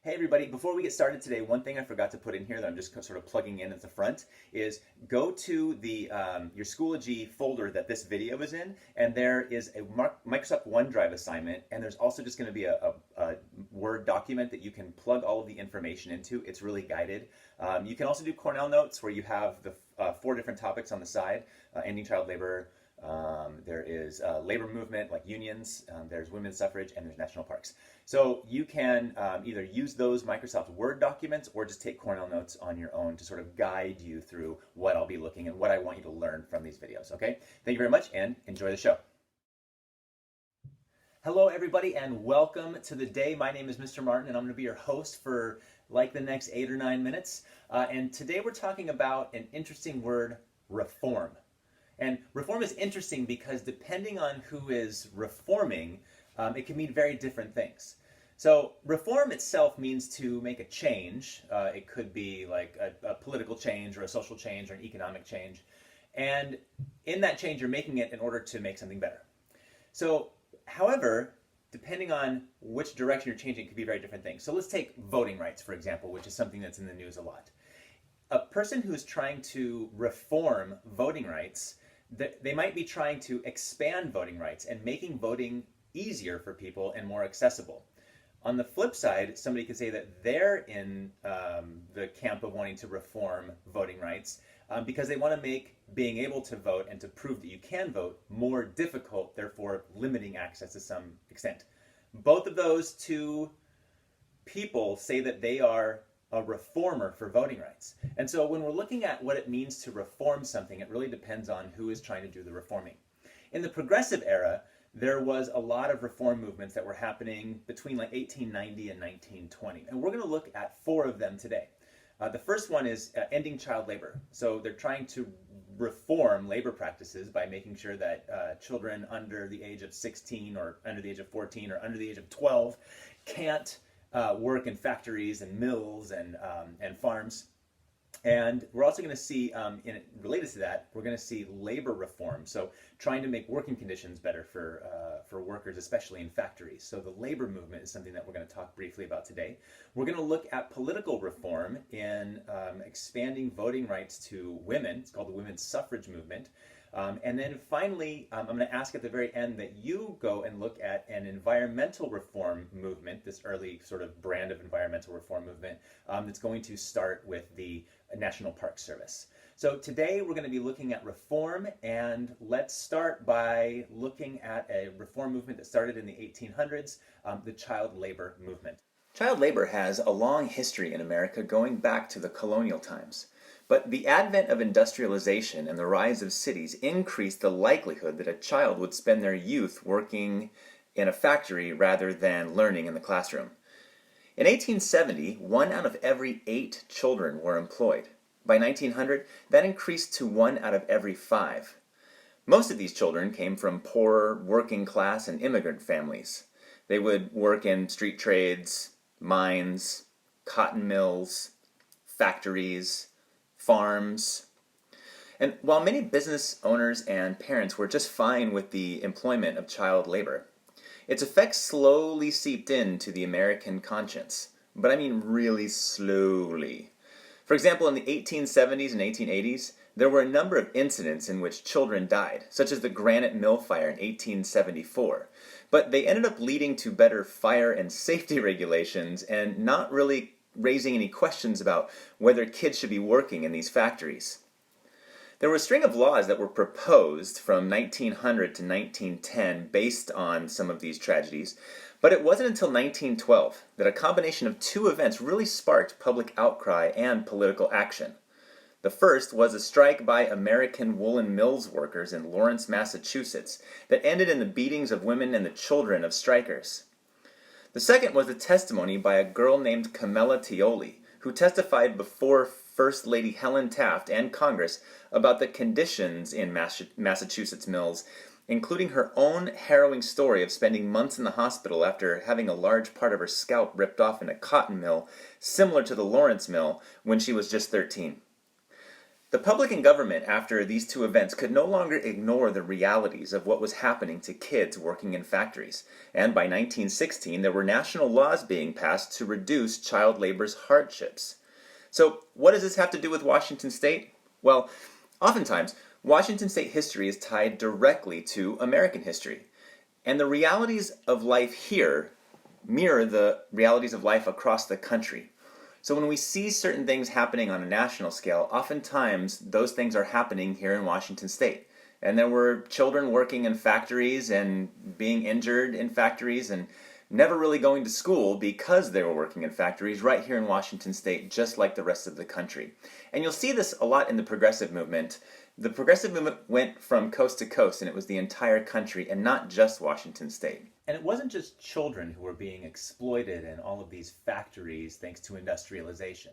Hey everybody, before we get started today, one thing I forgot to put in here that I'm just sort of plugging in at the front is go to the your Schoology folder that this video is in, and there is a Microsoft OneDrive assignment, and there's also just going to be a Word document that you can plug all of the information into. It's really guided. You can also do Cornell Notes where you have the 4 different topics on the side, ending child labor, there is labor movement like unions, there's women's suffrage, and there's national parks. So you can either use those Microsoft Word documents or just take Cornell Notes on your own to sort of guide you through what I'll be looking and what I want you to learn from these videos, okay? Thank you very much and enjoy the show. Hello everybody and welcome to the day. My name is Mr. Martin and I'm going to be your host for like the next 8 or 9 minutes. And today we're talking about an interesting word, reform. And reform is interesting because depending on who is reforming, it can mean very different things. So reform itself means to make a change. It could be like a political change or a social change or an economic change. And in that change, you're making it in order to make something better. So, however, depending on which direction you're changing, it could be very different things. So let's take voting rights, for example, which is something that's in the news a lot. A person who's trying to reform voting rights, they might be trying to expand voting rights and making voting easier for people and more accessible. On the flip side, somebody could say that they're in the camp of wanting to reform voting rights because they want to make being able to vote and to prove that you can vote more difficult, therefore limiting access to some extent. Both of those two people say that they are a reformer for voting rights. And so when we're looking at what it means to reform something, it really depends on who is trying to do the reforming. In the progressive era, there was a lot of reform movements that were happening between like 1890 and 1920. And we're going to look at 4 of them today. The first one is ending child labor. So they're trying to reform labor practices by making sure that children under the age of 16 or under the age of 14 or under the age of 12 can't work in factories and mills and farms. And we're also going to see, related to that, we're going to see labor reform. So trying to make working conditions better for workers, especially in factories. So the labor movement is something that we're going to talk briefly about today. We're going to look at political reform in expanding voting rights to women. It's called the women's suffrage movement. And then finally, I'm going to ask at the very end that you go and look at an environmental reform movement, this early sort of brand of environmental reform movement that's going to start with the National Park Service. So today we're going to be looking at reform, and let's start by looking at a reform movement that started in the 1800s, the child labor movement. Child labor has a long history in America going back to the colonial times. But the advent of industrialization and the rise of cities increased the likelihood that a child would spend their youth working in a factory rather than learning in the classroom. In 1870, 1 out of every 8 children were employed. By 1900, that increased to 1 out of every 5. Most of these children came from poor, working class, and immigrant families. They would work in street trades, mines, cotton mills, factories, farms. And while many business owners and parents were just fine with the employment of child labor, its effects slowly seeped into the American conscience. But I mean really slowly. For example, in the 1870s and 1880s, there were a number of incidents in which children died, such as the Granite Mill Fire in 1874. But they ended up leading to better fire and safety regulations and not really raising any questions about whether kids should be working in these factories. There were a string of laws that were proposed from 1900 to 1910 based on some of these tragedies, but it wasn't until 1912 that a combination of 2 events really sparked public outcry and political action. The first was a strike by American woolen mills workers in Lawrence, Massachusetts, that ended in the beatings of women and the children of strikers. The second was a testimony by a girl named Camilla Tioli, who testified before First Lady Helen Taft and Congress about the conditions in Massachusetts mills, including her own harrowing story of spending months in the hospital after having a large part of her scalp ripped off in a cotton mill, similar to the Lawrence Mill, when she was just 13. The public and government, after these two events, could no longer ignore the realities of what was happening to kids working in factories. And by 1916, there were national laws being passed to reduce child labor's hardships. So, what does this have to do with Washington State? Well, oftentimes, Washington State history is tied directly to American history. And the realities of life here mirror the realities of life across the country. So when we see certain things happening on a national scale, oftentimes those things are happening here in Washington State. And there were children working in factories and being injured in factories and never really going to school because they were working in factories right here in Washington State, just like the rest of the country. And you'll see this a lot in the progressive movement. The progressive movement went from coast to coast, and it was the entire country and not just Washington State. And it wasn't just children who were being exploited in all of these factories thanks to industrialization.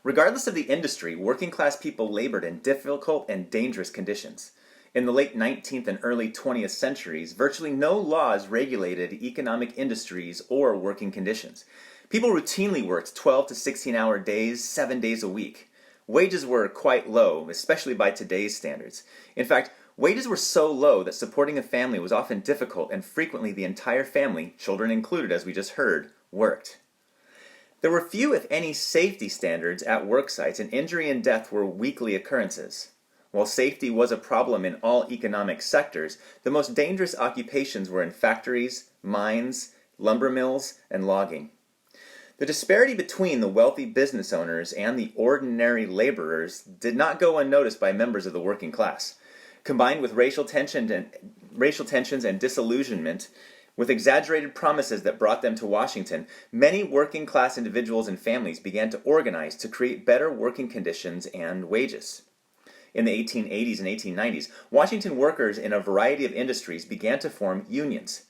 Regardless of the industry, working class people labored in difficult and dangerous conditions. In the late 19th and early 20th centuries, virtually no laws regulated economic industries or working conditions. People routinely worked 12 to 16-hour days, 7 days a week. Wages were quite low, especially by today's standards. In fact, wages were so low that supporting a family was often difficult, and frequently the entire family, children included as we just heard, worked. There were few, if any, safety standards at work sites, and injury and death were weekly occurrences. While safety was a problem in all economic sectors, the most dangerous occupations were in factories, mines, lumber mills, and logging. The disparity between the wealthy business owners and the ordinary laborers did not go unnoticed by members of the working class. Combined with racial tensions and disillusionment, with exaggerated promises that brought them to Washington, many working class individuals and families began to organize to create better working conditions and wages. In the 1880s and 1890s, Washington workers in a variety of industries began to form unions.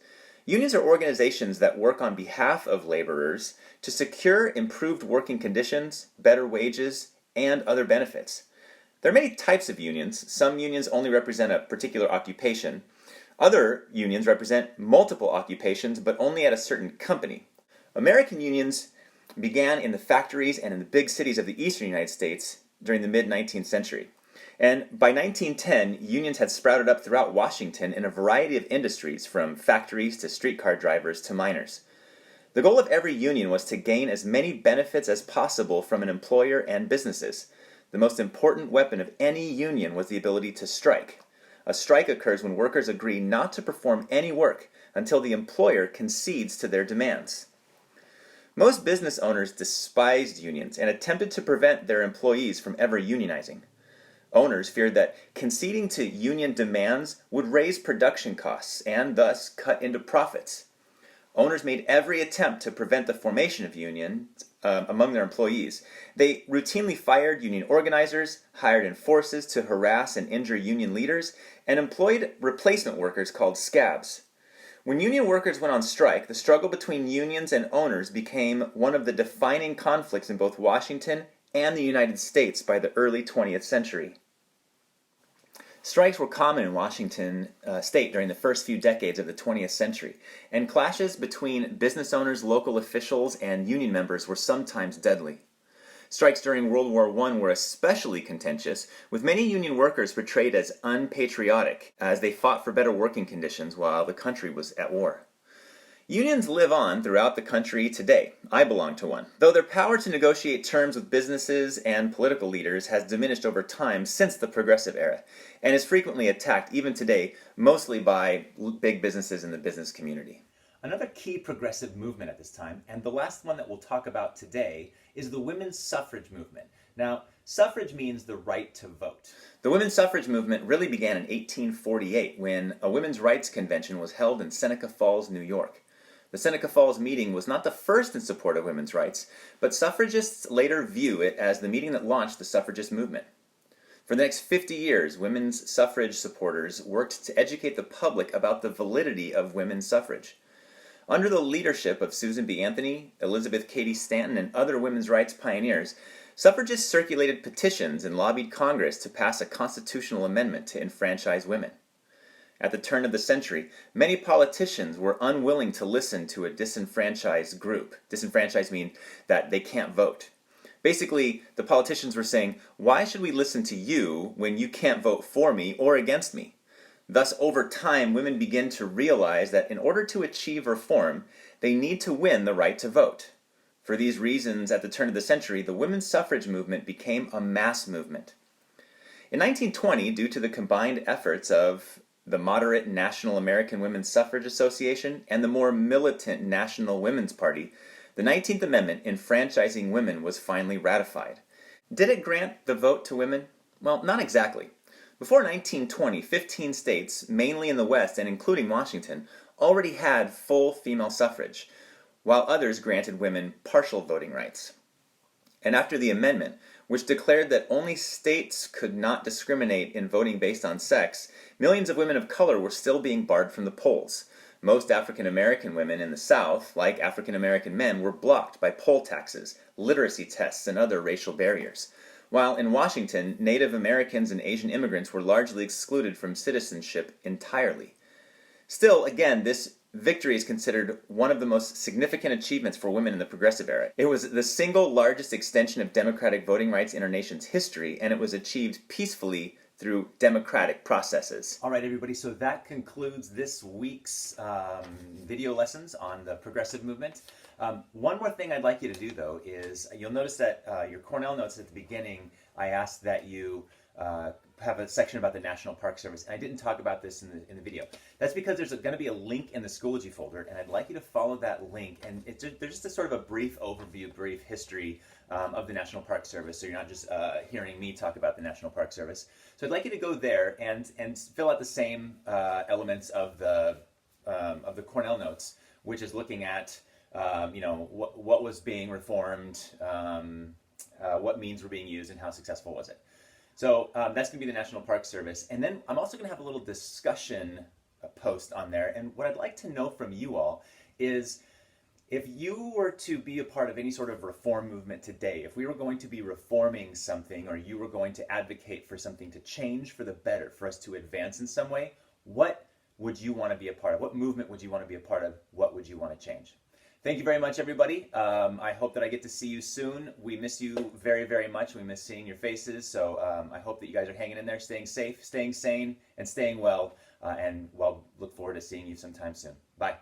Unions are organizations that work on behalf of laborers to secure improved working conditions, better wages, and other benefits. There are many types of unions. Some unions only represent a particular occupation. Other unions represent multiple occupations, but only at a certain company. American unions began in the factories and in the big cities of the eastern United States during the mid-19th century. And by 1910, unions had sprouted up throughout Washington in a variety of industries, from factories to streetcar drivers to miners. The goal of every union was to gain as many benefits as possible from an employer and businesses. The most important weapon of any union was the ability to strike. A strike occurs when workers agree not to perform any work until the employer concedes to their demands. Most business owners despised unions and attempted to prevent their employees from ever unionizing. Owners feared that conceding to union demands would raise production costs and thus cut into profits. Owners made every attempt to prevent the formation of unions among their employees. They routinely fired union organizers, hired enforcers to harass and injure union leaders, and employed replacement workers called scabs. When union workers went on strike, the struggle between unions and owners became one of the defining conflicts in both Washington and the United States by the early 20th century. Strikes were common in Washington state during the first few decades of the 20th century, and clashes between business owners, local officials, and union members were sometimes deadly. Strikes during World War I were especially contentious, with many union workers portrayed as unpatriotic as they fought for better working conditions while the country was at war. Unions live on throughout the country today. I belong to one. Though their power to negotiate terms with businesses and political leaders has diminished over time since the Progressive era, and is frequently attacked even today, mostly by big businesses in the business community. Another key progressive movement at this time, and the last one that we'll talk about today, is the women's suffrage movement. Now, suffrage means the right to vote. The women's suffrage movement really began in 1848 when a women's rights convention was held in Seneca Falls, New York. The Seneca Falls meeting was not the first in support of women's rights, but suffragists later view it as the meeting that launched the suffragist movement. For the next 50 years, women's suffrage supporters worked to educate the public about the validity of women's suffrage. Under the leadership of Susan B. Anthony, Elizabeth Cady Stanton, and other women's rights pioneers, suffragists circulated petitions and lobbied Congress to pass a constitutional amendment to enfranchise women. At the turn of the century, many politicians were unwilling to listen to a disenfranchised group. Disenfranchised means that they can't vote. Basically, the politicians were saying, why should we listen to you when you can't vote for me or against me? Thus, over time, women begin to realize that in order to achieve reform, they need to win the right to vote. For these reasons, at the turn of the century, the women's suffrage movement became a mass movement. In 1920, due to the combined efforts of the moderate National American Women's Suffrage Association and the more militant National Women's Party, the 19th Amendment enfranchising women was finally ratified. Did it grant the vote to women? Well, not exactly. Before 1920, 15 states, mainly in the West and including Washington, already had full female suffrage, while others granted women partial voting rights. And after the amendment, which declared that only states could not discriminate in voting based on sex, millions of women of color were still being barred from the polls. Most African American women in the South, like African American men, were blocked by poll taxes, literacy tests, and other racial barriers. While in Washington, Native Americans and Asian immigrants were largely excluded from citizenship entirely. Still, again, this victory is considered one of the most significant achievements for women in the Progressive Era. It was the single largest extension of democratic voting rights in our nation's history, and it was achieved peacefully through democratic processes. All right, everybody, so that concludes this week's video lessons on the progressive movement. One more thing I'd like you to do, though, is you'll notice that your Cornell notes at the beginning, I asked that you have a section about the National Park Service, and I didn't talk about this in the video. That's because there's going to be a link in the Schoology folder, and I'd like you to follow that link. And there's just a sort of a brief overview, brief history of the National Park Service, so you're not just hearing me talk about the National Park Service. So I'd like you to go there and fill out the same elements of the Cornell notes, which is looking at what was being reformed, what means were being used, and how successful was it. So that's going to be the National Park Service. And then I'm also going to have a little discussion post on there. And what I'd like to know from you all is, if you were to be a part of any sort of reform movement today, if we were going to be reforming something, or you were going to advocate for something to change for the better, for us to advance in some way, what would you want to be a part of? What movement would you want to be a part of? What would you want to change? Thank you very much, everybody. I hope that I get to see you soon. We miss you very, very much. We miss seeing your faces. So I hope that you guys are hanging in there, staying safe, staying sane, and staying well. And we'll look forward to seeing you sometime soon. Bye.